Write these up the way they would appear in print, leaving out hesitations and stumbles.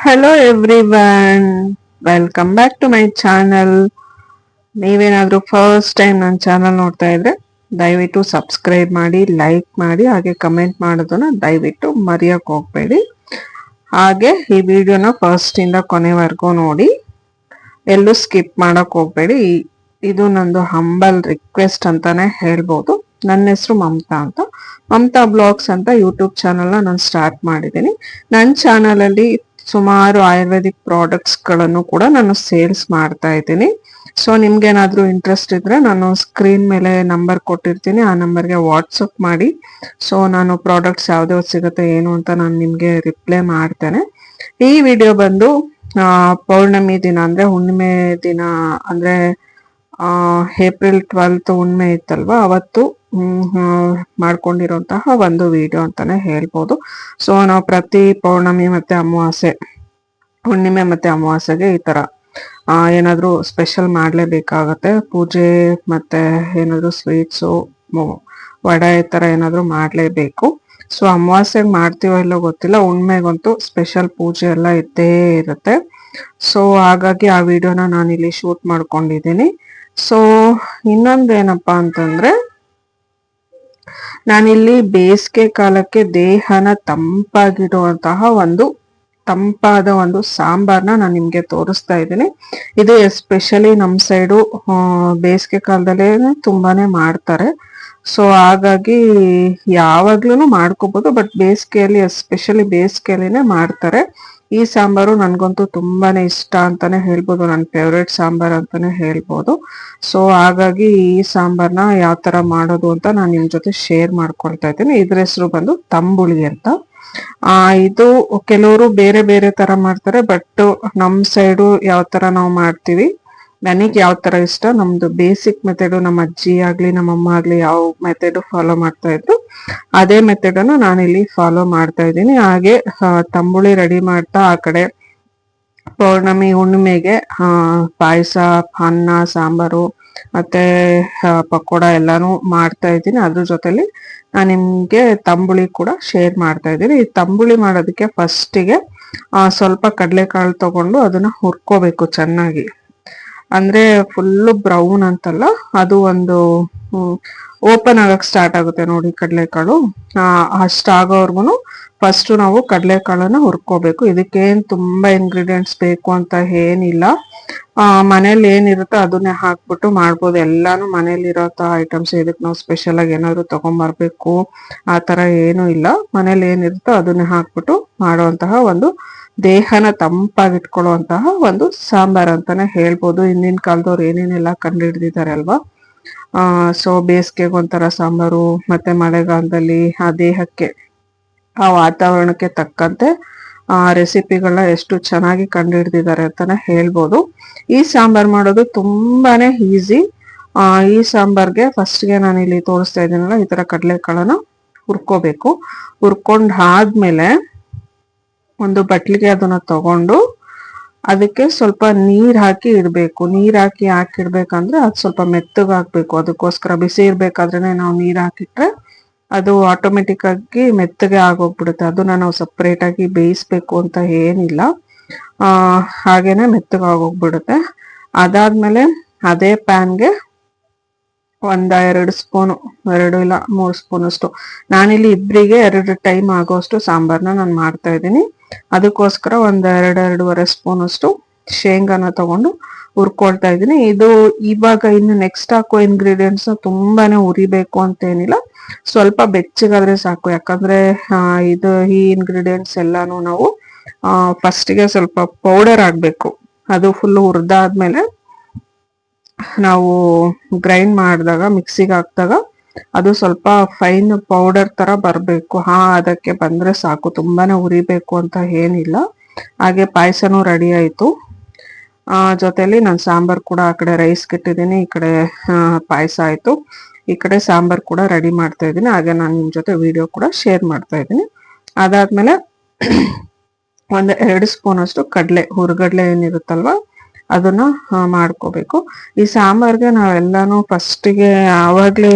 Hello everyone, welcome back to my channel. ನೀವೇನಾದ್ರೂ first time ನನ್ನ channel ನೋಡ್ತಾ ಇದ್ರೆ ದಯವಿಟ್ಟು ಸಬ್ಸ್ಕ್ರೈಬ್ ಮಾಡಿ, ಲೈಕ್ ಮಾಡಿ, ಹಾಗೆ ಕಮೆಂಟ್ ಮಾಡೋದನ್ನ ದಯವಿಟ್ಟು ಮರೆಯಕ್ಕೆ ಹೋಗ್ಬೇಡಿ. ಹಾಗೆ ಈ ವಿಡಿಯೋನ ಫಸ್ಟ್ ಇಂದ ಕೊನೆವರೆಗೂ ನೋಡಿ, ಎಲ್ಲೂ ಸ್ಕಿಪ್ ಮಾಡಕ್ ಹೋಗ್ಬೇಡಿ. ಇದು ನಂದು ಹಂಬಲ್ ರಿಕ್ವೆಸ್ಟ್ ಅಂತಾನೆ ಹೇಳ್ಬೋದು. ನನ್ನ ಹೆಸರು ಮಮತಾ ಅಂತ, ಮಮತಾ ಬ್ಲಾಗ್ಸ್ ಅಂತ ಯೂಟ್ಯೂಬ್ ಚಾನಲ್ನ ನಾನು ಸ್ಟಾರ್ಟ್ ಮಾಡಿದ್ದೀನಿ. ನನ್ನ ಚಾನಲಲ್ಲಿ ಸುಮಾರು ಆಯುರ್ವೇದಿಕ್ ಪ್ರಾಡಕ್ಟ್ಸ್ ಗಳನ್ನು ಕೂಡ ನಾನು ಸೇಲ್ಸ್ ಮಾಡ್ತಾ ಇದ್ದೀನಿ. ಸೊ ನಿಮ್ಗೇನಾದ್ರೂ ಇಂಟ್ರೆಸ್ಟ್ ಇದ್ರೆ ನಾನು ಸ್ಕ್ರೀನ್ ಮೇಲೆ ನಂಬರ್ ಕೊಟ್ಟಿರ್ತೀನಿ, ಆ ನಂಬರ್ಗೆ ವಾಟ್ಸಪ್ ಮಾಡಿ. ಸೊ ನಾನು ಪ್ರಾಡಕ್ಟ್ಸ್ ಯಾವ್ದಾವ್ದು ಸಿಗುತ್ತೆ ಏನು ಅಂತ ನಾನು ನಿಮ್ಗೆ ರಿಪ್ಲೈ ಮಾಡ್ತೇನೆ. ಈ ವಿಡಿಯೋ ಬಂದು ಪೌರ್ಣಮಿ ದಿನ ಅಂದ್ರೆ ಹುಣ್ಣಿಮೆ ದಿನ, ಅಂದ್ರೆ ಏಪ್ರಿಲ್ 12 ಹುಣ್ಣಿಮೆ ಇತ್ತಲ್ವಾ, ಅವತ್ತು ಮಾಡ್ಕೊಂಡಿರುವಂತಹ ಒಂದು ವಿಡಿಯೋ ಅಂತಾನೆ ಹೇಳ್ಬೋದು. ಸೊ ನಾವು ಪ್ರತಿ ಪೌರ್ಣಮಿ ಮತ್ತೆ ಅಮಾವಾಸ್ಯೆ, ಹುಣ್ಣಿಮೆ ಮತ್ತೆ ಅಮಾವಾಸ್ಯೆಗೆ ಈ ತರ ಏನಾದ್ರೂ ಸ್ಪೆಷಲ್ ಮಾಡ್ಲೇಬೇಕಾಗತ್ತೆ. ಪೂಜೆ ಮತ್ತೆ ಏನಾದ್ರು ಸ್ವೀಟ್ಸು, ವಡೆ ಈ ತರ ಏನಾದ್ರು ಮಾಡ್ಲೇಬೇಕು. ಸೊ ಅಮಾವಾಸ್ಯೆಗೆ ಮಾಡ್ತೀವೋ ಇಲ್ಲೋ ಗೊತ್ತಿಲ್ಲ, ಹುಣ್ಮೆಗಂತೂ ಸ್ಪೆಷಲ್ ಪೂಜೆ ಎಲ್ಲ ಇದ್ದೇ ಇರುತ್ತೆ. ಸೊ ಹಾಗಾಗಿ ಆ ವಿಡಿಯೋನ ನಾನು ಇಲ್ಲಿ ಶೂಟ್ ಮಾಡ್ಕೊಂಡಿದ್ದೀನಿ. ಸೊ ಇನ್ನೊಂದೇನಪ್ಪಾ ಅಂತಂದ್ರೆ, ನಾನಿಲ್ಲಿ ಬೇಸಿಗೆ ಕಾಲಕ್ಕೆ ದೇಹನ ತಂಪಾಗಿಡುವಂತಹ ತಂಪಾದ ಒಂದು ಸಾಂಬಾರ್ನ ನಾನು ನಿಮ್ಗೆ ತೋರಿಸ್ತಾ ಇದ್ದೀನಿ. ಇದು ಎಸ್ಪೆಷಲಿ ನಮ್ಮ ಸೈಡು ಬೇಸಿಗೆ ಕಾಲದಲ್ಲೇ ತುಂಬಾನೇ ಮಾಡ್ತಾರೆ. ಸೊ ಹಾಗಾಗಿ ಯಾವಾಗ್ಲೂ ಮಾಡ್ಕೋಬಹುದು, ಬಟ್ ಬೇಸಿಗೆಯಲ್ಲಿ ಎಸ್ಪೆಷಲಿ ಬೇಸಿಗೆಯಲ್ಲಿನೇ ಮಾಡ್ತಾರೆ. ಈ ಸಾಂಬಾರು ನನ್ಗಂತೂ ತುಂಬಾನೇ ಇಷ್ಟ ಅಂತಾನೆ ಹೇಳ್ಬೋದು, ನನ್ನ ಫೇವ್ರೇಟ್ ಸಾಂಬಾರ್ ಅಂತಾನೆ ಹೇಳ್ಬೋದು. ಸೊ ಹಾಗಾಗಿ ಈ ಸಾಂಬಾರ್ನ ಯಾವ ತರ ಮಾಡೋದು ಅಂತ ನಾನು ನಿಮ್ ಜೊತೆ ಶೇರ್ ಮಾಡ್ಕೊಳ್ತಾ ಇದ್ದೀನಿ. ಇದ್ರ ಹೆಸರು ಬಂದು ತಂಬುಳಿ ಅಂತ. ಇದು ಕೆಲವರು ಬೇರೆ ಬೇರೆ ತರ ಮಾಡ್ತಾರೆ, ಬಟ್ ನಮ್ ಸೈಡು ಯಾವ ತರ ನಾವು ಮಾಡ್ತೀವಿ, ನನಗೆ ಯಾವ ತರ ಇಷ್ಟ, ನಮ್ದು ಬೇಸಿಕ್ ಮೆಥಡ್, ನಮ್ಮ ಅಜ್ಜಿ ಆಗ್ಲಿ ನಮ್ಮ ಅಮ್ಮ ಆಗ್ಲಿ ಯಾವ ಮೆಥಡ್ ಫಾಲೋ ಮಾಡ್ತಾ ಇದ್ರು ಅದೇ ಮೆಥಡ್ ಅನ್ನು ನಾನಿಲ್ಲಿ ಫಾಲೋ ಮಾಡ್ತಾ ಇದ್ದೀನಿ. ಹಾಗೆ ತಂಬುಳಿ ರೆಡಿ ಮಾಡ್ತಾ ಆ ಕಡೆ ಪೌರ್ಣಮಿ ಹುಣ್ಣಿಮೆಗೆ ಪಾಯಸ, ಅನ್ನ, ಸಾಂಬಾರು ಮತ್ತೆ ಪಕೋಡ ಎಲ್ಲಾನು ಮಾಡ್ತಾ ಇದ್ದೀನಿ. ಅದ್ರ ಜೊತೆಲಿ ನಾನು ನಿಮ್ಗೆ ತಂಬುಳಿ ಕೂಡ ಶೇರ್ ಮಾಡ್ತಾ ಇದ್ದೀನಿ. ಈ ತಂಬುಳಿ ಮಾಡೋದಕ್ಕೆ ಫಸ್ಟಿಗೆ ಸ್ವಲ್ಪ ಕಡಲೆಕಾಳು ತಗೊಂಡು ಅದನ್ನ ಹುರ್ಕೋಬೇಕು ಚೆನ್ನಾಗಿ. ಅಂದ್ರೆ ಫುಲ್ಲು ಬ್ರೌನ್ ಅಂತಲ್ಲ, ಅದು ಒಂದು ಓಪನ್ ಆಗಕ್ ಸ್ಟಾರ್ಟ್ ಆಗುತ್ತೆ ನೋಡಿ ಕಡಲೆಕಾಳು, ಅಷ್ಟಾಗೋವರ್ಗುನು ಫಸ್ಟ್ ನಾವು ಕಡಲೆಕಾಳನ್ನ ಹುರ್ಕೋಬೇಕು. ಇದಕ್ಕೇನ್ ತುಂಬಾ ಇಂಗ್ರೀಡಿಯೆಂಟ್ಸ್ ಬೇಕು ಅಂತ ಏನಿಲ್ಲ, ಮನೇಲಿ ಏನಿರುತ್ತೋ ಅದನ್ನೇ ಹಾಕ್ಬಿಟ್ಟು ಮಾಡ್ಬೋದು. ಎಲ್ಲಾನು ಮನೇಲಿ ಇರೋ ಐಟಮ್ಸ್, ಇದಕ್ಕೆ ನಾವು ಸ್ಪೆಷಲ್ ಆಗಿ ಏನಾದ್ರು ತಗೊಂಡ್ಬರ್ಬೇಕು ಆ ತರ ಏನು ಇಲ್ಲ. ಮನೇಲಿ ಏನಿರುತ್ತೋ ಅದನ್ನೇ ಹಾಕ್ಬಿಟ್ಟು ಮಾಡುವಂತಹ ಒಂದು ದೇಹನ ತಂಪಾಗಿಟ್ಕೊಳ್ಳುವಂತಹ ಒಂದು ಸಾಂಬಾರ್ ಅಂತಾನೆ ಹೇಳ್ಬೋದು. ಹಿಂದಿನ ಕಾಲದವ್ರು ಏನೇನೆಲ್ಲ ಕಂಡು ಹಿಡ್ದಿದ್ದಾರೆ ಅಲ್ವಾ. ಸೊ ಬೇಸಿಗೆಗೆ ಒಂಥರ ಸಾಂಬಾರು, ಮತ್ತೆ ಮಳೆಗಾಲದಲ್ಲಿ ಆ ದೇಹಕ್ಕೆ, ಆ ವಾತಾವರಣಕ್ಕೆ ತಕ್ಕಂತೆ ರೆಸಿಪಿಗಳನ್ನ ಎಷ್ಟು ಚೆನ್ನಾಗಿ ಕಂಡು ಹಿಡ್ದಿದ್ದಾರೆ ಅಂತಾನೆ ಹೇಳ್ಬೋದು. ಈ ಸಾಂಬಾರ್ ಮಾಡೋದು ತುಂಬಾನೇ ಈಸಿ. ಈ ಸಾಂಬಾರ್ಗೆ ಫಸ್ಟ್ಗೆ ನಾನು ಇಲ್ಲಿ ತೋರಿಸ್ತಾ ಇದ್ದೀನಲ್ಲ, ಈ ತರ ಕಡಲೆಕಾಳನ್ನ ಹುರ್ಕೋಬೇಕು. ಹುರ್ಕೊಂಡ್ ಆದ್ಮೇಲೆ ಒಂದು ಬಟ್ಲಿಗೆ ಅದನ್ನ ತಗೊಂಡು ಅದಕ್ಕೆ ಸ್ವಲ್ಪ ನೀರ್ ಹಾಕಿ ಇಡ್ಬೇಕು. ನೀರ್ ಹಾಕಿಡ್ಬೇಕಂದ್ರೆ ಅದು ಸ್ವಲ್ಪ ಮೆತ್ತಗಾಗ್ಬೇಕು. ಅದಕ್ಕೋಸ್ಕರ ಬಿಸಿ ಇರ್ಬೇಕಾದ್ರೇನೆ ನಾವು ನೀರ್ ಹಾಕಿಟ್ರೆ ಅದು ಆಟೋಮೆಟಿಕ್ ಆಗಿ ಮೆತ್ತಗೆ ಆಗೋಗ್ಬಿಡುತ್ತೆ. ಅದನ್ನ ನಾವು ಸಪ್ರೇಟ್ ಆಗಿ ಬೇಯಿಸ್ಬೇಕು ಅಂತ ಏನಿಲ್ಲ, ಹಾಗೇನೆ ಮೆತ್ತಗಾಗೋಗ್ಬಿಡುತ್ತೆ. ಅದಾದ್ಮೇಲೆ ಅದೇ ಪ್ಯಾನ್ಗೆ ಎರಡು ಸ್ಪೂನು, 2 ಇಲ್ಲ 3 ಸ್ಪೂನ್ ಅಷ್ಟು, ನಾನಿಲ್ಲಿ ಇಬ್ರಿಗೆ 2 ಟೈಮ್ ಆಗೋಷ್ಟು ಸಾಂಬಾರ್ನ ನಾನು ಮಾಡ್ತಾ ಇದ್ದೀನಿ. ಅದಕ್ಕೋಸ್ಕರ 2.5 ಸ್ಪೂನ್ ಅಷ್ಟು ಶೇಂಗಾನ ತಗೊಂಡು ಹುರ್ಕೊಳ್ತಾ ಇದ್ದೀನಿ. ಇದು ಇವಾಗ ಇನ್ನು ನೆಕ್ಸ್ಟ್ ಹಾಕೋ ಇಂಗ್ರೀಡಿಯೆಂಟ್ಸ್ ತುಂಬಾನೇ ಉರಿಬೇಕು ಅಂತ ಏನಿಲ್ಲ, ಸ್ವಲ್ಪ ಬೆಚ್ಚಗಾದ್ರೆ ಸಾಕು. ಯಾಕಂದ್ರೆ ಈ ಇಂಗ್ರೀಡಿಯೆಂಟ್ಸ್ ಎಲ್ಲಾನು ನಾವು ಫಸ್ಟಿಗೆ ಸ್ವಲ್ಪ ಪೌಡರ್ ಆಗ್ಬೇಕು. ಅದು ಫುಲ್ ಹುರಿದಾದ್ಮೇಲೆ ನಾವು ಗ್ರೈಂಡ್ ಮಾಡಿದಾಗ, ಮಿಕ್ಸಿಗೆ ಹಾಕಿದಾಗ ಅದು ಸ್ವಲ್ಪ ಫೈನ್ ಪೌಡರ್ ತರ ಬರ್ಬೇಕು. ಅದಕ್ಕೆ ಬಂದ್ರೆ ಸಾಕು, ತುಂಬಾನೇ ಉರಿಬೇಕು ಅಂತ ಏನಿಲ್ಲ. ಹಾಗೆ ಪಾಯಸನೂ ರೆಡಿ ಆಯ್ತು. ಜೊತೆಲಿ ನಾನು ಸಾಂಬಾರ್ ಕೂಡ ಆ ಕಡೆ ರೈಸ್ ಇಟ್ಟಿದ್ದೀನಿ, ಈ ಕಡೆ ಪಾಯಸ ಆಯ್ತು, ಈ ಕಡೆ ಸಾಂಬಾರ್ ಕೂಡ ರೆಡಿ ಮಾಡ್ತಾ ಇದ್ದೀನಿ. ಹಾಗೆ ನಾನು ನಿಮ್ ಜೊತೆ ವಿಡಿಯೋ ಕೂಡ ಶೇರ್ ಮಾಡ್ತಾ ಇದ್ದೀನಿ. ಅದಾದ್ಮೇಲೆ 2 ಸ್ಪೂನ್ ಅಷ್ಟು ಹುರ್ಗಡ್ಲೆ ಏನಿರುತ್ತಲ್ವಾ ಅದನ್ನ ಮಾಡ್ಕೋಬೇಕು. ಈ ಸಾಂಬಾರ್ಗೆ ನಾವೆಲ್ಲಾನು ಫಸ್ಟಿಗೆ ಆವಾಗ್ಲೇ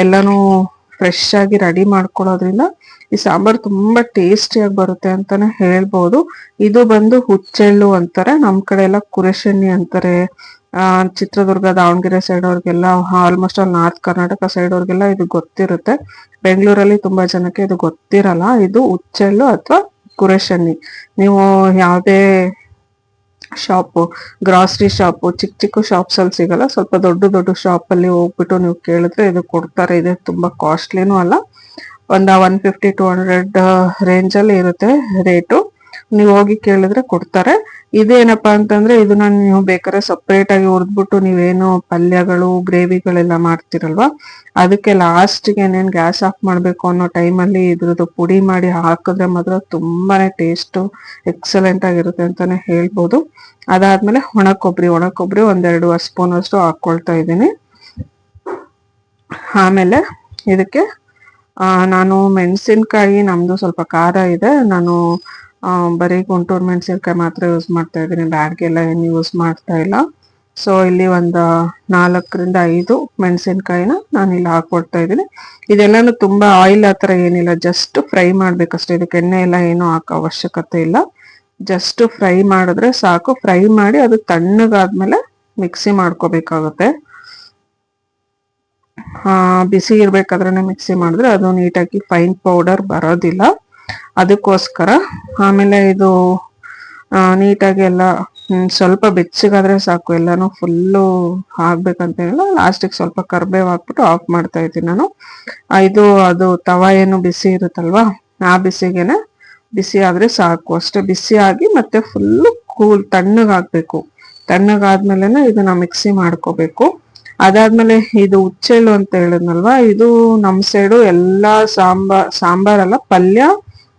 ಎಲ್ಲಾನು ಫ್ರೆಶ್ ಆಗಿ ರೆಡಿ ಮಾಡ್ಕೊಳ್ಳೋದ್ರಿಂದ ಈ ಸಾಂಬಾರ್ ತುಂಬಾ ಟೇಸ್ಟಿಯಾಗಿ ಬರುತ್ತೆ ಅಂತಾನೆ ಹೇಳ್ಬೋದು. ಇದು ಬಂದು ಹುಚ್ಚೆಳ್ಳು ಅಂತಾರೆ, ನಮ್ ಕಡೆ ಎಲ್ಲ ಕುರೆಶೆಣ್ಣಿ ಅಂತಾರೆ. ಚಿತ್ರದುರ್ಗ ದಾವಣಗೆರೆ ಸೈಡ್ ಅವ್ರಿಗೆಲ್ಲ, almost all north Karnataka side ಅವ್ರಿಗೆಲ್ಲ ಇದು ಗೊತ್ತಿರುತ್ತೆ. ಬೆಂಗಳೂರಲ್ಲಿ ತುಂಬಾ ಜನಕ್ಕೆ ಇದು ಗೊತ್ತಿರಲ್ಲ. ಇದು ಹುಚ್ಚೆಳ್ಳು ಅಥವಾ ಕುರೆಶೆಣ್ಣಿ. ನೀವು ಯಾವ್ದೇ ಶಾಪು, ಗ್ರಾಸರಿ ಶಾಪು, ಚಿಕ್ಕ ಚಿಕ್ಕ ಶಾಪ್ಸ್ ಅಲ್ಲಿ ಸಿಗಲ್ಲ. ಸ್ವಲ್ಪ ದೊಡ್ಡ ದೊಡ್ಡ ಶಾಪ್ ಅಲ್ಲಿ ಹೋಗ್ಬಿಟ್ಟು ನೀವು ಕೇಳಿದ್ರೆ ಇದು ಕೊಡ್ತಾರೆ. ಇದೆ ತುಂಬಾ ಕಾಸ್ಟ್ಲಿನೂ ಅಲ್ಲ, ಒಂದು 150-200 ರೇಂಜ್ ಅಲ್ಲಿ ಇರುತ್ತೆ ರೇಟು. ನೀವು ಹೋಗಿ ಕೇಳಿದ್ರೆ ಕೊಡ್ತಾರೆ. ಇದೇನಪ್ಪಾ ಅಂತಂದ್ರೆ ಇದನ್ನ ನೀವು ಬೇಕಾದ್ರೆ ಸಪ್ರೇಟ್ ಆಗಿ ಹುರಿದ್ಬಿಟ್ಟು ನೀವೇನು ಪಲ್ಯಗಳು ಗ್ರೇವಿಗಳೆಲ್ಲ ಮಾಡ್ತಿರಲ್ವಾ, ಅದಕ್ಕೆ ಲಾಸ್ಟ್ಗೆ ಏನೇನು ಗ್ಯಾಸ್ ಆಫ್ ಮಾಡ್ಬೇಕು ಅನ್ನೋ ಟೈಮಲ್ಲಿ ಇದ್ರದ್ದು ಪುಡಿ ಮಾಡಿ ಹಾಕಿದ್ರೆ ಮಾತ್ರ ತುಂಬಾನೇ ಟೇಸ್ಟ್ ಎಕ್ಸಲೆಂಟ್ ಆಗಿರುತ್ತೆ ಅಂತಾನೆ ಹೇಳ್ಬೋದು. ಅದಾದ್ಮೇಲೆ ಒಣ ಕೊಬ್ಬರಿ ಒಂದ್ 2 ಸ್ಪೂನ್ ಅಷ್ಟು ಹಾಕೊಳ್ತಾ ಇದ್ದೀನಿ. ಆಮೇಲೆ ಇದಕ್ಕೆ ನಾನು ಮೆಣಸಿನ್ಕಾಯಿ, ನಮ್ದು ಸ್ವಲ್ಪ ಖಾರ ಇದೆ, ನಾನು ಬರೀ ಗುಂಟೂರು ಮೆಣಸಿನ್ಕಾಯಿ ಮಾತ್ರ ಯೂಸ್ ಮಾಡ್ತಾ ಇದ್ದೀನಿ, ಬ್ಯಾಡ್ಗೆಲ್ಲ ಏನು ಯೂಸ್ ಮಾಡ್ತಾ ಇಲ್ಲ. ಸೊ ಇಲ್ಲಿ ಒಂದು 4-5 ಮೆಣಸಿನ್ಕಾಯಿನ ನಾನು ಇಲ್ಲಿ ಹಾಕೊಳ್ತಾ ಇದ್ದೀನಿ. ಇದೆಲ್ಲಾನು ತುಂಬಾ ಆಯಿಲ್ ಆತರ ಏನಿಲ್ಲ, ಜಸ್ಟ್ ಫ್ರೈ ಮಾಡ್ಬೇಕಷ್ಟೇ. ಇದಕ್ಕೆ ಎಣ್ಣೆ ಎಲ್ಲ ಏನು ಹಾಕೋ ಅವಶ್ಯಕತೆ ಇಲ್ಲ, ಜಸ್ಟ್ ಫ್ರೈ ಮಾಡಿದ್ರೆ ಸಾಕು. ಫ್ರೈ ಮಾಡಿ ಅದು ತಣ್ಣಗಾದ್ಮೇಲೆ ಮಿಕ್ಸಿ ಮಾಡ್ಕೋಬೇಕಾಗುತ್ತೆ. ಬಿಸಿ ಇರ್ಬೇಕಾದ್ರೆ ಮಿಕ್ಸಿ ಮಾಡಿದ್ರೆ ಅದು ನೀಟಾಗಿ ಫೈನ್ ಪೌಡರ್ ಬರೋದಿಲ್ಲ, ಅದಕ್ಕೋಸ್ಕರ. ಆಮೇಲೆ ಇದು ನೀಟಾಗಿ ಎಲ್ಲ ಸ್ವಲ್ಪ ಬೆಚ್ಚಗಾದ್ರೆ ಸಾಕು, ಎಲ್ಲಾನು ಫುಲ್ಲು ಹಾಕ್ಬೇಕಂತೇನಿಲ್ಲ. ಲಾಸ್ಟಿಗೆ ಸ್ವಲ್ಪ ಕರ್ಬೇವು ಹಾಕ್ಬಿಟ್ಟು ಆಫ್ ಮಾಡ್ತಾ ಇದ್ದೀನಿ ನಾನು. ಇದು ಅದು ತವಾ ಏನು ಬಿಸಿ ಇರುತ್ತಲ್ವಾ, ಆ ಬಿಸಿಗೆನೆ ಬಿಸಿ ಆದ್ರೆ ಸಾಕು ಅಷ್ಟೇ. ಬಿಸಿ ಆಗಿ ಮತ್ತೆ ಫುಲ್ಲು ತಣ್ಣಗಾಗ್ಬೇಕು. ತಣ್ಣಗಾದ್ಮೇಲೆ ಇದನ್ನ ಮಿಕ್ಸಿ ಮಾಡ್ಕೋಬೇಕು. ಅದಾದ್ಮೇಲೆ ಇದು ಹುಚ್ಚೆಳ್ಳು ಅಂತ ಹೇಳಿದ್ನಲ್ವಾ, ಇದು ನಮ್ ಸೈಡು ಎಲ್ಲಾ ಸಾಂಬಾರಲ್ಲ, ಪಲ್ಯ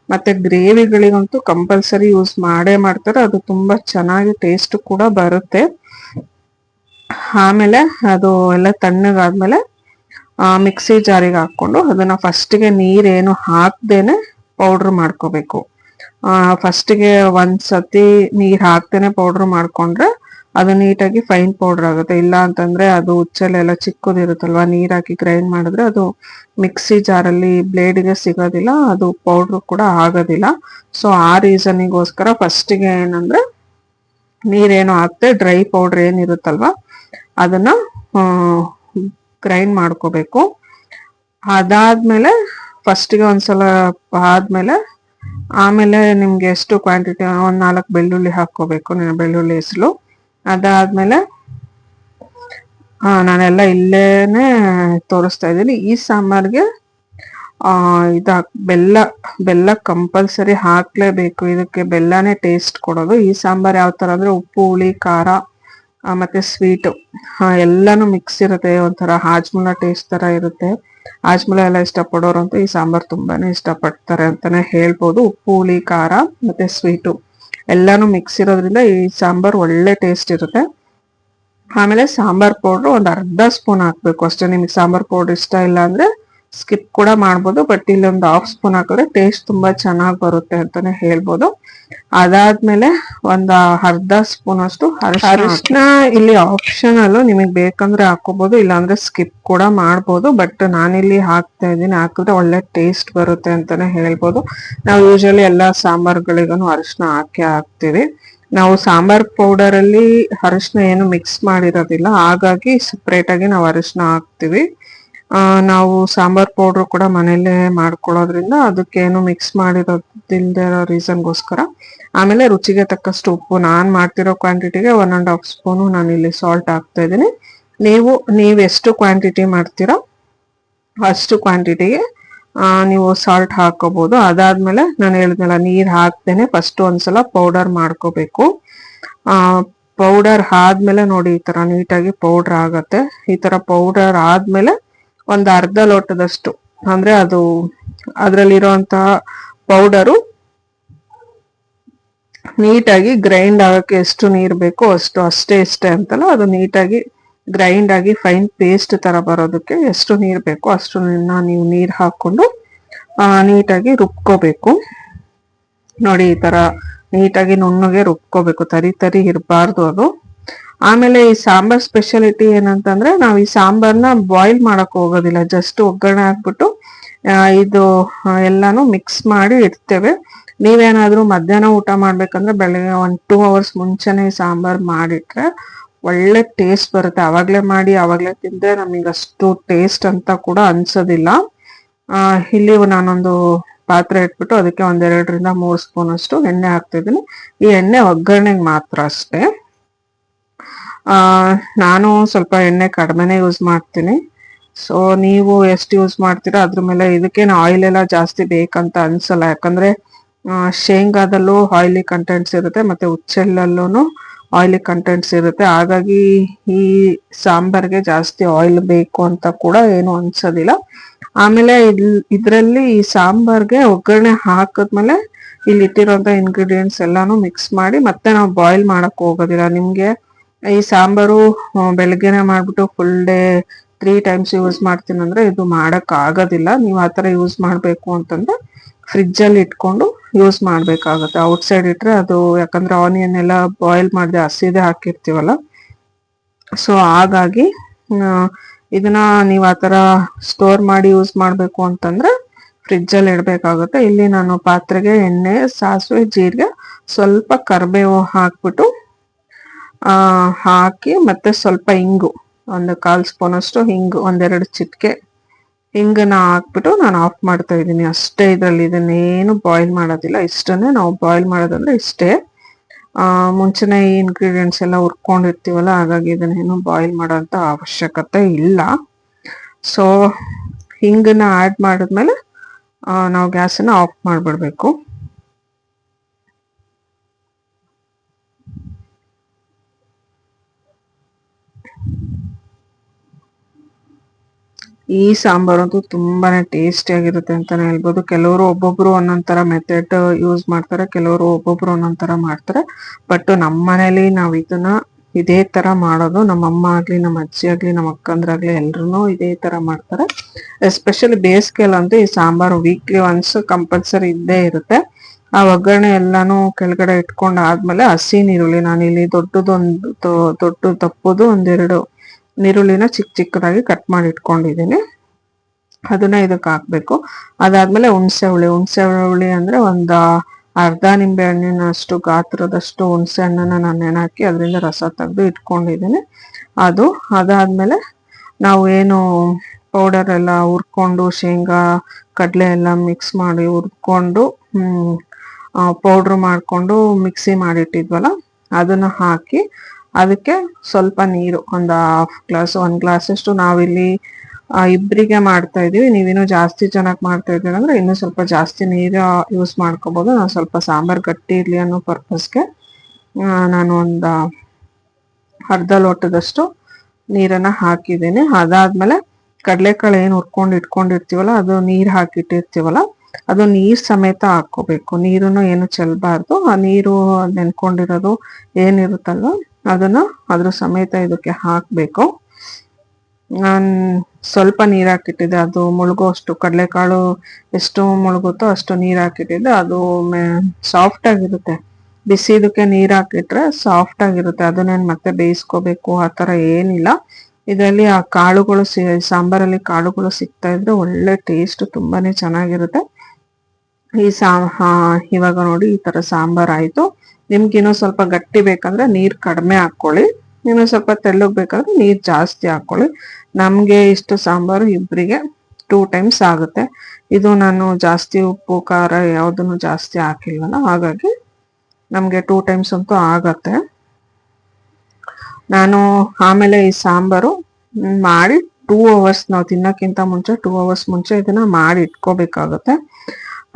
ಮತ್ತೆ ಗ್ರೇವಿಗಳಿಗಂತೂ ಕಂಪಲ್ಸರಿ ಯೂಸ್ ಮಾಡೇ ಮಾಡ್ತಾರೆ. ಅದು ತುಂಬಾ ಚೆನ್ನಾಗಿ ಟೇಸ್ಟ್ ಕೂಡ ಬರುತ್ತೆ. ಆಮೇಲೆ ಅದು ಎಲ್ಲ ತಣ್ಣಗಾದ್ಮೇಲೆ ಮಿಕ್ಸಿ ಜಾರಿಗೆ ಹಾಕೊಂಡು ಅದನ್ನ ಫಸ್ಟ್ಗೆ ನೀರೇನು ಹಾಕ್ದೇನೆ ಪೌಡ್ರ್ ಮಾಡ್ಕೋಬೇಕು. ಫಸ್ಟ್ಗೆ ಒಂದ್ಸತಿ ನೀರ್ ಹಾಕ್ದೇನೆ ಪೌಡ್ರ್ ಮಾಡ್ಕೊಂಡ್ರೆ ಅದು ನೀಟಾಗಿ ಫೈನ್ ಪೌಡರ್ ಆಗುತ್ತೆ. ಇಲ್ಲ ಅಂತಂದ್ರೆ ಅದು ಹುಚ್ಚೆಲ್ಲ ಚಿಕ್ಕದಿರುತ್ತಲ್ವಾ, ನೀರ್ ಹಾಕಿ ಗ್ರೈಂಡ್ ಮಾಡಿದ್ರೆ ಅದು ಮಿಕ್ಸಿ ಜಾರಲ್ಲಿ ಬ್ಲೇಡ್ಗೆ ಸಿಗೋದಿಲ್ಲ, ಅದು ಪೌಡ್ರ್ ಕೂಡ ಆಗೋದಿಲ್ಲ. ಸೊ ಆ ರೀಸನ್ನಿಗೋಸ್ಕರ ಫಸ್ಟಿಗೆ ಏನಂದ್ರೆ ನೀರೇನು ಹಾಕ್ತೆ ಡ್ರೈ ಪೌಡ್ರ್ ಏನಿರುತ್ತಲ್ವಾ ಅದನ್ನ ಗ್ರೈಂಡ್ ಮಾಡ್ಕೋಬೇಕು. ಅದಾದ್ಮೇಲೆ ಫಸ್ಟಿಗೆ ಒಂದ್ಸಲ ಆದ್ಮೇಲೆ ಆಮೇಲೆ ನಿಮ್ಗೆ ಎಷ್ಟು ಕ್ವಾಂಟಿಟಿ, 4 ಬೆಳ್ಳುಳ್ಳಿ ಹಾಕೋಬೇಕು, ಬೆಳ್ಳುಳ್ಳಿ ಹೆಸರು. ಅದಾದ್ಮೇಲೆ ನಾನೆಲ್ಲ ಇಲ್ಲೇನೆ ತೋರಿಸ್ತಾ ಇದ್ದೀನಿ. ಈ ಸಾಂಬಾರ್ಗೆ ಬೆಲ್ಲ ಕಂಪಲ್ಸರಿ ಹಾಕ್ಲೇಬೇಕು. ಇದಕ್ಕೆ ಬೆಲ್ಲನೇ ಟೇಸ್ಟ್ ಕೊಡೋದು. ಈ ಸಾಂಬಾರ್ ಯಾವ ತರ ಅಂದ್ರೆ ಉಪ್ಪು, ಹುಳಿ, ಖಾರ ಮತ್ತೆ ಸ್ವೀಟು ಎಲ್ಲಾನು ಮಿಕ್ಸ್ ಇರುತ್ತೆ. ಒಂಥರ ಹಾಜ್ಮುಲ ಟೇಸ್ಟ್ ತರ ಇರುತ್ತೆ. ಹಾಜ್ಮುಲ ಎಲ್ಲ ಇಷ್ಟಪಡೋರಂತೂ ಈ ಸಾಂಬಾರ್ ತುಂಬಾನೇ ಇಷ್ಟಪಡ್ತಾರೆ ಅಂತಾನೆ ಹೇಳ್ಬೋದು. ಉಪ್ಪು, ಹುಳಿ, ಖಾರ ಮತ್ತೆ ಸ್ವೀಟು ಎಲ್ಲಾನು ಮಿಕ್ಸ್ ಇರೋದ್ರಿಂದ ಈ ಸಾಂಬಾರ್ ಒಳ್ಳೆ ಟೇಸ್ಟ್ ಇರುತ್ತೆ. ಆಮೇಲೆ ಸಾಂಬಾರ್ ಪೌಡ್ರು ಒಂದು 1/2 ಸ್ಪೂನ್ ಹಾಕ್ಬೇಕು ಅಷ್ಟೇ. ನಿಮಗೆ ಸಾಂಬಾರ್ ಪೌಡರ್ ಇಷ್ಟ ಇಲ್ಲ ಅಂದ್ರೆ ಸ್ಕಿಪ್ ಕೂಡ ಮಾಡ್ಬೋದು, ಬಟ್ ಇಲ್ಲಿ ಒಂದು 1/2 ಸ್ಪೂನ್ ಹಾಕಿದ್ರೆ ಟೇಸ್ಟ್ ತುಂಬಾ ಚೆನ್ನಾಗಿ ಬರುತ್ತೆ ಅಂತಾನೆ ಹೇಳ್ಬೋದು. ಅದಾದ್ಮೇಲೆ ಒಂದು 1/2 ಸ್ಪೂನ್ ಅಷ್ಟು ಅರಿಶಿನ ಇಲ್ಲಿ ಆಪ್ಷನಲ್, ನಿಮಗೆ ಬೇಕಂದ್ರೆ ಹಾಕೋಬಹುದು, ಇಲ್ಲಾಂದ್ರೆ ಸ್ಕಿಪ್ ಕೂಡ ಮಾಡ್ಬೋದು. ಬಟ್ ನಾನಿಲ್ಲಿ ಹಾಕ್ತಾ ಇದ್ದೀನಿ, ಹಾಕಿದ್ರೆ ಒಳ್ಳೆ ಟೇಸ್ಟ್ ಬರುತ್ತೆ ಅಂತಾನೆ ಹೇಳ್ಬೋದು. ನಾವು ಯೂಶಲಿ ಎಲ್ಲಾ ಸಾಂಬಾರ್ಗಳಿಗೂ ಅರಿಶಿನ ಹಾಕ್ತಿವಿ. ನಾವು ಸಾಂಬಾರ್ ಪೌಡರ್ ಅಲ್ಲಿ ಅರಿಶಿನ ಏನು ಮಿಕ್ಸ್ ಮಾಡಿರೋದಿಲ್ಲ, ಹಾಗಾಗಿ ಸಪ್ರೇಟ್ ಆಗಿ ನಾವು ಅರಿಶಿನ ಹಾಕ್ತಿವಿ. ನಾವು ಸಾಂಬಾರ್ ಪೌಡ್ರು ಕೂಡ ಮನೇಲೆ ಮಾಡ್ಕೊಳ್ಳೋದ್ರಿಂದ ಅದಕ್ಕೇನು ಮಿಕ್ಸ್ ಮಾಡಿರೋದಿಲ್ದೇ ಇರೋ ರೀಸನ್ಗೋಸ್ಕರ. ಆಮೇಲೆ ರುಚಿಗೆ ತಕ್ಕಷ್ಟು ಉಪ್ಪು, ನಾನ್ ಮಾಡ್ತಿರೋ ಕ್ವಾಂಟಿಟಿಗೆ 1.5 ಸ್ಪೂನು ನಾನು ಇಲ್ಲಿ ಸಾಲ್ಟ್ ಹಾಕ್ತಾ ಇದ್ದೀನಿ. ನೀವು ಎಷ್ಟು ಕ್ವಾಂಟಿಟಿ ಮಾಡ್ತೀರಾ ಅಷ್ಟು ಕ್ವಾಂಟಿಟಿಗೆ ನೀವು ಸಾಲ್ಟ್ ಹಾಕೋಬಹುದು. ಅದಾದ್ಮೇಲೆ ನಾನು ಹೇಳಿದ್ನಲ್ಲ, ನೀರ್ ಹಾಕ್ದೇನೆ ಫಸ್ಟ್ ಒಂದ್ಸಲ ಪೌಡರ್ ಮಾಡ್ಕೋಬೇಕು. ಪೌಡರ್ ಆದ್ಮೇಲೆ ನೋಡಿ ಈ ತರ ನೀಟಾಗಿ ಪೌಡರ್ ಆಗತ್ತೆ. ಈ ತರ ಪೌಡರ್ ಆದ್ಮೇಲೆ ಒಂದು 1/2 ಲೋಟದಷ್ಟು, ಅಂದ್ರೆ ಅದು ಅದ್ರಲ್ಲಿರುವಂತಹ ಪೌಡರು ನೀಟಾಗಿ ಗ್ರೈಂಡ್ ಆಗಕ್ಕೆ ಎಷ್ಟು ನೀರ್ ಬೇಕೋ ಅಷ್ಟೇ ಅಂತಲ್ಲ, ಅದು ನೀಟಾಗಿ ಗ್ರೈಂಡ್ ಆಗಿ ಫೈನ್ ಪೇಸ್ಟ್ ತರ ಬರೋದಕ್ಕೆ ಎಷ್ಟು ನೀರ್ ಬೇಕೋ ಅಷ್ಟು ನೀವು ನೀರ್ ಹಾಕೊಂಡು ನೀಟಾಗಿ ರುಬ್ಕೋಬೇಕು. ನೋಡಿ ಈ ತರ ನೀಟಾಗಿ ನುಣ್ಣಗೆ ರುಬ್ಕೋಬೇಕು, ತರಿ ಇರಬಾರ್ದು ಅದು. ಆಮೇಲೆ ಈ ಸಾಂಬಾರ್ ಸ್ಪೆಷಾಲಿಟಿ ಏನಂತಂದ್ರೆ, ನಾವು ಈ ಸಾಂಬಾರ್ನ ಬಾಯ್ಲ್ ಮಾಡಕ್ ಹೋಗೋದಿಲ್ಲ, ಜಸ್ಟ್ ಒಗ್ಗರಣೆ ಹಾಕ್ಬಿಟ್ಟು ಇದು ಎಲ್ಲಾನು ಮಿಕ್ಸ್ ಮಾಡಿ ಇಡ್ತೇವೆ. ನೀವೇನಾದ್ರೂ ಮಧ್ಯಾಹ್ನ ಊಟ ಮಾಡ್ಬೇಕಂದ್ರೆ ಬೆಳಗ್ಗೆ 1-2 ಅವರ್ಸ್ ಮುಂಚೆನೆ ಸಾಂಬಾರ್ ಮಾಡಿಟ್ರೆ ಒಳ್ಳೆ ಟೇಸ್ಟ್ ಬರುತ್ತೆ. ಅವಾಗ್ಲೇ ಮಾಡಿ ಅವಾಗ್ಲೇ ತಿಂದ್ರೆ ನಮಗೆ ಅಷ್ಟು ಟೇಸ್ಟ್ ಅಂತ ಕೂಡ ಅನ್ಸೋದಿಲ್ಲ. ಇಲ್ಲಿ ನಾನೊಂದು ಪಾತ್ರೆ ಇಟ್ಬಿಟ್ಟು ಅದಕ್ಕೆ 2-3 ಸ್ಪೂನ್ ಅಷ್ಟು ಎಣ್ಣೆ ಹಾಕ್ತಿದ್ದೀನಿ. ಈ ಎಣ್ಣೆ ಒಗ್ಗರಣೆಗೆ ಮಾತ್ರ ಅಷ್ಟೇ. ನಾನು ಸ್ವಲ್ಪ ಎಣ್ಣೆ ಕಡಿಮೆನೆ ಯೂಸ್ ಮಾಡ್ತೀನಿ. ಸೊ ನೀವು ಎಷ್ಟು ಯೂಸ್ ಮಾಡ್ತೀರಾ ಅದ್ರ ಮೇಲೆ. ಇದಕ್ಕೇನು ಆಯಿಲ್ ಎಲ್ಲ ಜಾಸ್ತಿ ಬೇಕಂತ ಅನ್ಸಲ್ಲ, ಯಾಕಂದ್ರೆ ಶೇಂಗಾದಲ್ಲೂ ಆಯಿಲಿ ಕಂಟೆಂಟ್ಸ್ ಇರುತ್ತೆ ಮತ್ತೆ ಹುಚ್ಚೆಳ್ಳಲ್ಲೂ ಆಯಿಲಿ ಕಂಟೆಂಟ್ಸ್ ಇರುತ್ತೆ. ಹಾಗಾಗಿ ಈ ಸಾಂಬಾರ್ಗೆ ಜಾಸ್ತಿ ಆಯಿಲ್ ಬೇಕು ಅಂತ ಕೂಡ ಏನು ಅನ್ಸೋದಿಲ್ಲ. ಆಮೇಲೆ ಇದ್ರಲ್ಲಿ ಈ ಸಾಂಬಾರ್ಗೆ ಒಗ್ಗರಣೆ ಹಾಕಿದ್ಮೇಲೆ ಇಲ್ಲಿ ಇಟ್ಟಿರೋಂಥ ಇಂಗ್ರೀಡಿಯೆಂಟ್ಸ್ ಎಲ್ಲಾನು ಮಿಕ್ಸ್ ಮಾಡಿ ಮತ್ತೆ ನಾವು ಬಾಯ್ಲ್ ಮಾಡಕ್ ಹೋಗೋದಿಲ್ಲ. ನಿಮ್ಗೆ ಈ ಸಾಂಬಾರು ಬೆಳಗ್ಗೆನೆ ಮಾಡ್ಬಿಟ್ಟು ಫುಲ್ ಡೇ 3 ಟೈಮ್ಸ್ ಯೂಸ್ ಮಾಡ್ತೀನಿ ಅಂದ್ರೆ ಇದು ಮಾಡಕ್ ಆಗೋದಿಲ್ಲ. ನೀವು ಆತರ ಯೂಸ್ ಮಾಡ್ಬೇಕು ಅಂತಂದ್ರೆ ಫ್ರಿಡ್ಜ್ ಅಲ್ಲಿ ಇಟ್ಕೊಂಡು ಯೂಸ್ ಮಾಡ್ಬೇಕಾಗುತ್ತೆ. ಔಟ್ಸೈಡ್ ಇಟ್ರೆ ಅದು, ಯಾಕಂದ್ರೆ ಆನಿಯನ್ ಎಲ್ಲ ಬಾಯ್ಲ್ ಮಾಡದೆ ಹಸಿದೆ ಹಾಕಿರ್ತೀವಲ್ಲ, ಸೊ ಹಾಗಾಗಿ ಇದನ್ನ ನೀವು ಆತರ ಸ್ಟೋರ್ ಮಾಡಿ ಯೂಸ್ ಮಾಡ್ಬೇಕು ಅಂತಂದ್ರೆ ಫ್ರಿಡ್ಜ್ ಅಲ್ಲಿ ಇಡ್ಬೇಕಾಗುತ್ತೆ. ಇಲ್ಲಿ ನಾನು ಪಾತ್ರೆಗೆ ಎಣ್ಣೆ, ಸಾಸಿವೆ, ಜೀರಿಗೆ, ಸ್ವಲ್ಪ ಕರಿಬೇವು ಹಾಕ್ಬಿಟ್ಟು ಹಾಕಿ ಮತ್ತೆ ಸ್ವಲ್ಪ ಹಿಂಗು, 1/4 ಸ್ಪೂನ್ ಅಷ್ಟು ಹಿಂಗು, 1-2 ಚಿಟಿಕೆ ಹಿಂಗನ್ನ ಹಾಕ್ಬಿಟ್ಟು ನಾನು ಆಫ್ ಮಾಡ್ತಾ ಇದ್ದೀನಿ ಅಷ್ಟೇ. ಇದ್ರಲ್ಲಿ ಇದನ್ನೇನು ಬಾಯ್ಲ್ ಮಾಡೋದಿಲ್ಲ. ಇಷ್ಟನ್ನೇ ನಾವು ಬಾಯ್ಲ್ ಮಾಡೋದಂದ್ರೆ ಇಷ್ಟೇ. ಮುಂಚೆನೆ ಈ ಇಂಗ್ರೀಡಿಯೆಂಟ್ಸ್ ಎಲ್ಲ ಹುರ್ಕೊಂಡಿರ್ತೀವಲ್ಲ, ಹಾಗಾಗಿ ಇದನ್ನೇನು ಬಾಯ್ಲ್ ಮಾಡೋಂಥ ಅವಶ್ಯಕತೆ ಇಲ್ಲ. ಸೊ ಹಿಂಗನ್ನ ಆ್ಯಡ್ ಮಾಡಿದ್ಮೇಲೆ ನಾವು ಗ್ಯಾಸನ್ನ ಆಫ್ ಮಾಡಿಬಿಡ್ಬೇಕು. ಈ ಸಾಂಬಾರು ಅಂತೂ ತುಂಬಾನೇ ಟೇಸ್ಟಿ ಆಗಿರುತ್ತೆ ಅಂತಾನೆ ಹೇಳ್ಬೋದು. ಕೆಲವರು ಒಬ್ಬೊಬ್ರು ಒಂದೊಂದ್ ಮೆಥಡ್ ಯೂಸ್ ಮಾಡ್ತಾರೆ, ಕೆಲವರು ಒಬ್ಬೊಬ್ರು ಒಂದೊಂದ್ ತರ ಮಾಡ್ತಾರೆ. ಬಟ್ ನಮ್ಮ ಮನೇಲಿ ನಾವು ಇದನ್ನ ಇದೇ ತರ ಮಾಡೋದು. ನಮ್ಮ ಅಮ್ಮ ಆಗ್ಲಿ, ನಮ್ಮ ಅಜ್ಜಿ ಆಗ್ಲಿ, ನಮ್ಮ ಅಕ್ಕಂದ್ರಾಗ್ಲಿ ಎಲ್ರು ಇದೇ ತರ ಮಾಡ್ತಾರೆ. ಎಸ್ಪೆಷಲಿ ಬೇಸಿಗೆಲ್ಲಂತೂ ಈ ಸಾಂಬಾರು ವೀಕ್ಲಿ ಒನ್ಸ್ ಕಂಪಲ್ಸರಿ ಇದ್ದೇ ಇರುತ್ತೆ. ಆ ಒಗ್ಗರಣೆ ಎಲ್ಲಾನು ಕೆಳಗಡೆ ಇಟ್ಕೊಂಡ್ ಆದ್ಮೇಲೆ ಹಸಿ ನೀರುಳ್ಳಿ, ನಾನಿಲ್ಲಿ ದೊಡ್ಡ ತಪ್ಪದು 1-2 ನೀರುಳ್ಳಿನ ಚಿಕ್ಕದಾಗಿ ಕಟ್ ಮಾಡಿ ಇಟ್ಕೊಂಡಿದ್ದೀನಿ. ಅದನ್ನ ಇದಕ್ಕೆ ಹಾಕ್ಬೇಕು. ಅದಾದ್ಮೇಲೆ ಹುಣಸೆ ಹುಳಿ ಅಂದ್ರೆ ಅರ್ಧ ನಿಂಬೆ ಹಣ್ಣಿನಷ್ಟು ಗಾತ್ರದಷ್ಟು ಹುಣಸೆ ಹಣ್ಣನ್ನ ನಾನು ನೆನಾಕಿ ಅದರಿಂದ ರಸ ತೆಗೆದು ಇಟ್ಕೊಂಡಿದ್ದೀನಿ. ಅದಾದ್ಮೇಲೆ ನಾವು ಏನು ಪೌಡರ್ ಎಲ್ಲ ಹುರ್ಕೊಂಡು, ಶೇಂಗಾ ಕಡಲೆ ಎಲ್ಲ ಮಿಕ್ಸ್ ಮಾಡಿ ಹುರ್ಕೊಂಡು ಪೌಡ್ರ್ ಮಾಡ್ಕೊಂಡು ಮಿಕ್ಸಿ ಮಾಡಿಟ್ಟಿದ್ವಲ್ಲ, ಅದನ್ನ ಹಾಕಿ ಅದಕ್ಕೆ ಸ್ವಲ್ಪ ನೀರು, 1 ಗ್ಲಾಸ್ ಅಷ್ಟು. ನಾವಿಲ್ಲಿ ಇಬ್ಬರಿಗೆ ಮಾಡ್ತಾ ಇದೀವಿ. ನೀವೇನೋ ಜಾಸ್ತಿ ಜನಕ್ಕೆ ಮಾಡ್ತಾ ಇದ್ದೀರ ಅಂದ್ರೆ ಇನ್ನೂ ಸ್ವಲ್ಪ ಜಾಸ್ತಿ ನೀರು ಯೂಸ್ ಮಾಡ್ಕೋಬಹುದು. ನಾನು ಸ್ವಲ್ಪ ಸಾಂಬಾರ್ ಗಟ್ಟಿ ಇರ್ಲಿ ಅನ್ನೋ ಪರ್ಪಸ್ಗೆ ನಾನು ಅರ್ಧ ಲೋಟದಷ್ಟು ನೀರನ್ನ ಹಾಕಿದ್ದೀನಿ. ಅದಾದ್ಮೇಲೆ ಕಡಲೆಕಾಳು ಏನು ಹುರ್ಕೊಂಡು ಇಟ್ಕೊಂಡಿರ್ತೀವಲ್ಲ, ಅದು ನೀರು ಹಾಕಿಟ್ಟಿರ್ತೀವಲ್ಲ, ಅದು ನೀರ್ ಸಮೇತ ಹಾಕೋಬೇಕು. ನೀರನ್ನು ಏನು ಚೆಲ್ಬಾರ್ದು. ಆ ನೀರು ನೆನ್ಕೊಂಡಿರೋದು ಏನಿರುತ್ತಲ್ವ ಅದನ್ನ ಅದ್ರ ಸಮೇತ ಇದಕ್ಕೆ ಹಾಕ್ಬೇಕು. ನಾನು ಸ್ವಲ್ಪ ನೀರ್ ಹಾಕಿಟ್ಟಿದ್ದೆ, ಅದು ಮುಳುಗೋಷ್ಟು, ಕಡಲೆಕಾಳು ಎಷ್ಟು ಮುಳುಗುತ್ತೋ ಅಷ್ಟು ನೀರ್ ಹಾಕಿಟ್ಟಿದ್ದೆ. ಅದು ಸಾಫ್ಟ್ ಆಗಿರುತ್ತೆ. ಬಿಸಿದಕ್ಕೆ ನೀರ್ ಹಾಕಿಟ್ರೆ ಸಾಫ್ಟ್ ಆಗಿರುತ್ತೆ. ಅದನ್ನೇನು ಮತ್ತೆ ಬೇಯಿಸ್ಕೋಬೇಕು ಆ ತರ ಏನಿಲ್ಲ. ಇದರಲ್ಲಿ ಆ ಕಾಳುಗಳು ಸಾಂಬಾರಲ್ಲಿ ಕಾಳುಗಳು ಸಿಗ್ತಾ ಇದ್ರೆ ಒಳ್ಳೆ ಟೇಸ್ಟ್, ತುಂಬಾನೇ ಚೆನ್ನಾಗಿರುತ್ತೆ. ಇವಾಗ ನೋಡಿ ಈ ತರ ಸಾಂಬಾರ್ ಆಯ್ತು. ನಿಮ್ಗೆ ಇನ್ನೂ ಸ್ವಲ್ಪ ಗಟ್ಟಿ ಬೇಕಂದ್ರೆ ನೀರ್ ಕಡಿಮೆ ಹಾಕೊಳ್ಳಿ, ಇನ್ನೂ ಸ್ವಲ್ಪ ತೆಳ್ಳಗ್ ಬೇಕಾದ್ರೆ ನೀರ್ ಜಾಸ್ತಿ ಹಾಕೊಳ್ಳಿ. ನಮ್ಗೆ ಇಷ್ಟು ಸಾಂಬಾರು ಇಬ್ಬರಿಗೆ 2 ಟೈಮ್ಸ್ ಆಗುತ್ತೆ. ಇದು ನಾನು ಜಾಸ್ತಿ ಉಪ್ಪು ಖಾರ ಯಾವ್ದನ್ನು ಜಾಸ್ತಿ ಹಾಕಿಲ್ವಲ್ಲ, ಹಾಗಾಗಿ ನಮ್ಗೆ 2 ಟೈಮ್ಸ್ ಅಂತೂ ಆಗತ್ತೆ. ನಾನು ಆಮೇಲೆ ಈ ಸಾಂಬಾರು ಮಾಡಿ 2 ಅವರ್ಸ್, ನಾವು ತಿನ್ನಕ್ಕಿಂತ ಮುಂಚೆ 2 ಅವರ್ಸ್ ಮುಂಚೆ ಇದನ್ನ ಮಾಡಿ ಇಟ್ಕೋಬೇಕಾಗತ್ತೆ.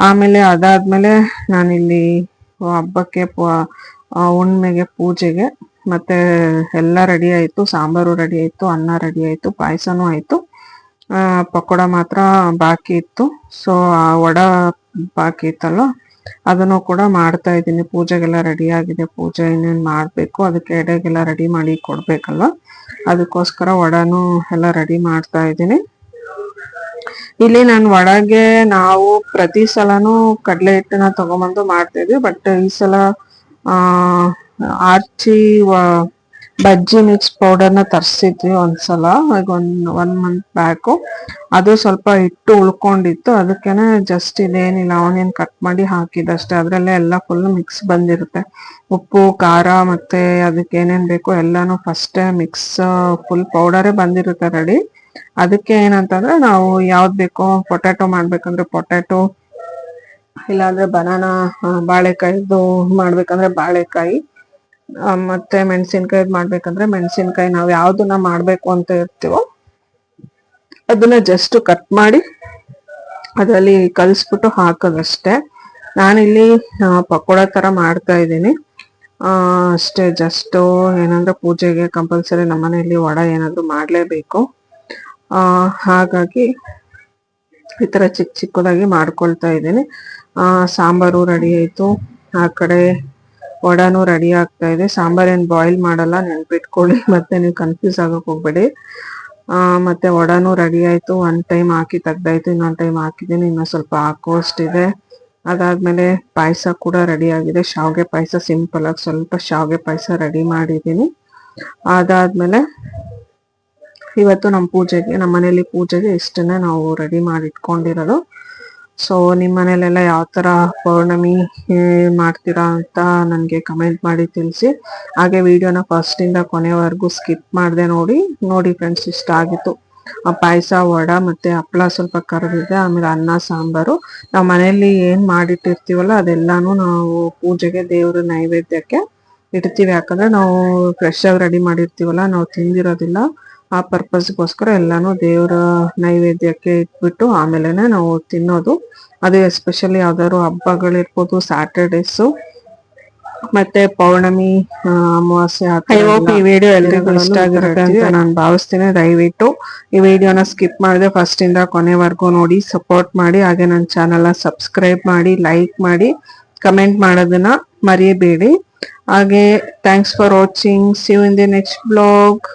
ಆಮೇಲೆ ಅದಾದ್ಮೇಲೆ ನಾನಿಲ್ಲಿ ಹಬ್ಬಕ್ಕೆ, ಹುಣ್ಮೆಗೆ, ಪೂಜೆಗೆ ಮತ್ತೆ ಎಲ್ಲ ರೆಡಿ ಆಯ್ತು. ಸಾಂಬಾರು ರೆಡಿ ಆಯ್ತು, ಅನ್ನ ರೆಡಿ ಆಯ್ತು, ಪಾಯಸನೂ ಆಯ್ತು. ಪಕೋಡ ಮಾತ್ರ ಬಾಕಿ ಇತ್ತು. ಸೊ ಆ ವಡ ಬಾಕಿ ಇತ್ತಲ್ವ, ಅದನ್ನು ಕೂಡ ಮಾಡ್ತಾ ಇದ್ದೀನಿ. ಪೂಜೆಗೆಲ್ಲ ರೆಡಿ ಆಗಿದೆ. ಪೂಜೆ ಇನ್ನೇನು ಮಾಡ್ಬೇಕು, ಅದಕ್ಕೆ ಎಡೆಗೆಲ್ಲ ರೆಡಿ ಮಾಡಿ ಕೊಡ್ಬೇಕಲ್ವ, ಅದಕ್ಕೋಸ್ಕರ ವಡಾನು ಎಲ್ಲ ರೆಡಿ ಮಾಡ್ತಾ ಇದ್ದೀನಿ. ಇಲ್ಲಿ ನಾನು ವಡಗೆ ನಾವು ಪ್ರತಿ ಸಲನೂ ಕಡಲೆ ಹಿಟ್ಟನ್ನ ತಗೊಂಬಂದು ಮಾಡ್ತಾ ಇದ್ವಿ. ಬಟ್ ಈ ಸಲ ಆರ್ಚಿ ಬಜ್ಜಿ ಮಿಕ್ಸ್ ಪೌಡರ್ನ ತರಿಸಿದ್ವಿ ಒಂದ್ಸಲ, ಈಗ ಒನ್ ಮಂತ್ ಬ್ಯಾಕು. ಅದು ಸ್ವಲ್ಪ ಹಿಟ್ಟು ಉಳ್ಕೊಂಡಿತ್ತು, ಅದಕ್ಕೇನೆ ಜಸ್ಟ್ ಇದೇನಿಲ್ಲ ಆನಿಯನ್ ಕಟ್ ಮಾಡಿ ಹಾಕಿದಷ್ಟೇ. ಅದ್ರಲ್ಲೇ ಎಲ್ಲ ಫುಲ್ ಮಿಕ್ಸ್ ಬಂದಿರುತ್ತೆ. ಉಪ್ಪು ಖಾರ ಮತ್ತೆ ಅದಕ್ಕೆ ಏನೇನ್ ಬೇಕೋ ಎಲ್ಲಾನು ಫಸ್ಟ್ ಮಿಕ್ಸ್ ಫುಲ್ ಪೌಡರೇ ಬಂದಿರುತ್ತೆ ರೆಡಿ. ಅದಕ್ಕೆ ಏನಂತಂದ್ರೆ ನಾವು ಯಾವ್ದು ಬೇಕೋ, ಪೊಟ್ಯಾಟೊ ಮಾಡ್ಬೇಕಂದ್ರೆ ಪೊಟ್ಯಾಟೊ, ಇಲ್ಲಾಂದ್ರೆ ಬನಾನಾ ಬಾಳೆಕಾಯಿದು ಮಾಡ್ಬೇಕಂದ್ರೆ ಬಾಳೆಕಾಯಿ, ಮತ್ತೆ ಮೆಣಸಿನ್ಕಾಯಿ ಮಾಡ್ಬೇಕಂದ್ರೆ ಮೆಣಸಿನ್ಕಾಯಿ, ನಾವು ಯಾವ್ದನ್ನ ಮಾಡ್ಬೇಕು ಅಂತ ಇರ್ತೀವೋ ಅದನ್ನ ಜಸ್ಟ್ ಕಟ್ ಮಾಡಿ ಅದರಲ್ಲಿ ಕಲಿಸ್ಬಿಟ್ಟು ಹಾಕೋದಷ್ಟೇ. ನಾನಿಲ್ಲಿ ಪಕೋಡ ತರ ಮಾಡ್ತಾ ಇದ್ದೀನಿ ಅಷ್ಟೇ. ಜಸ್ಟ್ ಏನಂದ್ರೆ ಪೂಜೆಗೆ ಕಂಪಲ್ಸರಿ ನಮ್ಮನೆಯಲ್ಲಿ ವಡೆ ಏನಾದ್ರು ಮಾಡ್ಲೇಬೇಕು. ಹಾಗಾಗಿ ಈ ತರ ಚಿಕ್ಕ ಚಿಕ್ಕದಾಗಿ ಮಾಡ್ಕೊಳ್ತಾ ಇದ್ದೀನಿ. ಸಾಂಬಾರು ರೆಡಿ ಆಯ್ತು, ಆ ಕಡೆ ವಡಾನು ರೆಡಿ ಆಗ್ತಾ ಇದೆ. ಸಾಂಬಾರ್ ಏನ್ ಬಾಯ್ಲ್ ಮಾಡಲ್ಲ, ನೆನ್ಪಿಟ್ಕೊಳ್ಳಿ, ಮತ್ತೆ ನೀವು ಕನ್ಫ್ಯೂಸ್ ಆಗಕ್ ಹೋಗ್ಬೇಡಿ. ಮತ್ತೆ ವಡಾನು ರೆಡಿ ಆಯ್ತು. ಒಂದ್ ಟೈಮ್ ಹಾಕಿ ತೆಗ್ದಾಯ್ತು, ಇನ್ನೊಂದ್ ಟೈಮ್ ಹಾಕಿದ್ದೀನಿ, ಇನ್ನ ಸ್ವಲ್ಪ ಹಾಕೋಷ್ಟಿದೆ. ಅದಾದ್ಮೇಲೆ ಪಾಯಸ ಕೂಡ ರೆಡಿ ಆಗಿದೆ, ಶಾವ್ಗೆ ಪಾಯಸ. ಸಿಂಪಲ್ ಆಗಿ ಸ್ವಲ್ಪ ಶಾವ್ಗೆ ಪಾಯಸ ರೆಡಿ ಮಾಡಿದ್ದೀನಿ. ಅದಾದ್ಮೇಲೆ ಇವತ್ತು ನಮ್ಮ ಪೂಜೆಗೆ, ನಮ್ಮ ಮನೇಲಿ ಪೂಜೆಗೆ ಇಷ್ಟನ್ನ ನಾವು ರೆಡಿ ಮಾಡಿ ಇಟ್ಕೊಂಡಿರೋದು. ಸೊ ನಿಮ್ಮ ಮನೇಲೆಲ್ಲ ಯಾವ ತರ ಪೌರ್ಣಮಿ ಮಾಡ್ತೀರಾ ಅಂತ ನನಗೆ ಕಮೆಂಟ್ ಮಾಡಿ ತಿಳಿಸಿ. ಹಾಗೆ ವಿಡಿಯೋನ ಫಸ್ಟ್ ಇಂದ ಕೊನೆವರೆಗೂ ಸ್ಕಿಪ್ ಮಾಡದೆ ನೋಡಿ ಫ್ರೆಂಡ್ಸ್. ಇಷ್ಟ ಆಗಿತ್ತು. ಪಾಯಸ, ವಡ ಮತ್ತೆ ಹಪ್ಳ ಸ್ವಲ್ಪ ಕರೆದಿದ್ದೆ, ಆಮೇಲೆ ಅನ್ನ ಸಾಂಬಾರು. ನಾವು ಮನೆಯಲ್ಲಿ ಏನ್ ಮಾಡಿಟ್ಟಿರ್ತೀವಲ್ಲ ಅದೆಲ್ಲಾನು ನಾವು ಪೂಜೆಗೆ ದೇವ್ರ ನೈವೇದ್ಯಕ್ಕೆ ಇಡ್ತೀವಿ. ಯಾಕಂದ್ರೆ ನಾವು ಫ್ರೆಶ್ ಆಗಿ ರೆಡಿ ಮಾಡಿರ್ತೀವಲ್ಲ, ನಾವು ತಿಂದಿರೋದಿಲ್ಲ. ಆ ಪರ್ಪಸ್ಗೋಸ್ಕರ ಎಲ್ಲಾನು ದೇವ್ರ ನೈವೇದ್ಯಕ್ಕೆ ಇಟ್ಬಿಟ್ಟು ಆಮೇಲೆನೆ ನಾವು ತಿನ್ನೋದು. ಅದು ಎಸ್ಪೆಷಲಿ ಯಾವ್ದಾದ್ರು ಹಬ್ಬಗಳಿರ್ಬೋದು, ಸ್ಯಾಟರ್ಡೇಸು ಮತ್ತೆ ಪೌರ್ಣಮಿ, ಅಮಾವಾಸ್ಯೆ. ಈ ವಿಡಿಯೋ ಎಲ್ರಿಗೂ ಇಷ್ಟ ಆಗಿರುತ್ತೆ ಅಂತ ನಾನು ಭಾವಿಸ್ತೀನಿ. ದಯವಿಟ್ಟು ಈ ವಿಡಿಯೋನ ಸ್ಕಿಪ್ ಮಾಡದೆ ಫಸ್ಟ್ ಇಂದ ಕೊನೆವರೆಗೂ ನೋಡಿ, ಸಪೋರ್ಟ್ ಮಾಡಿ. ಹಾಗೆ ನನ್ನ ಚಾನಲ್ನ ಸಬ್ಸ್ಕ್ರೈಬ್ ಮಾಡಿ, ಲೈಕ್ ಮಾಡಿ, ಕಮೆಂಟ್ ಮಾಡೋದನ್ನ ಮರಿಬೇಡಿ. ಹಾಗೆ thanks for watching. See you in the next blog.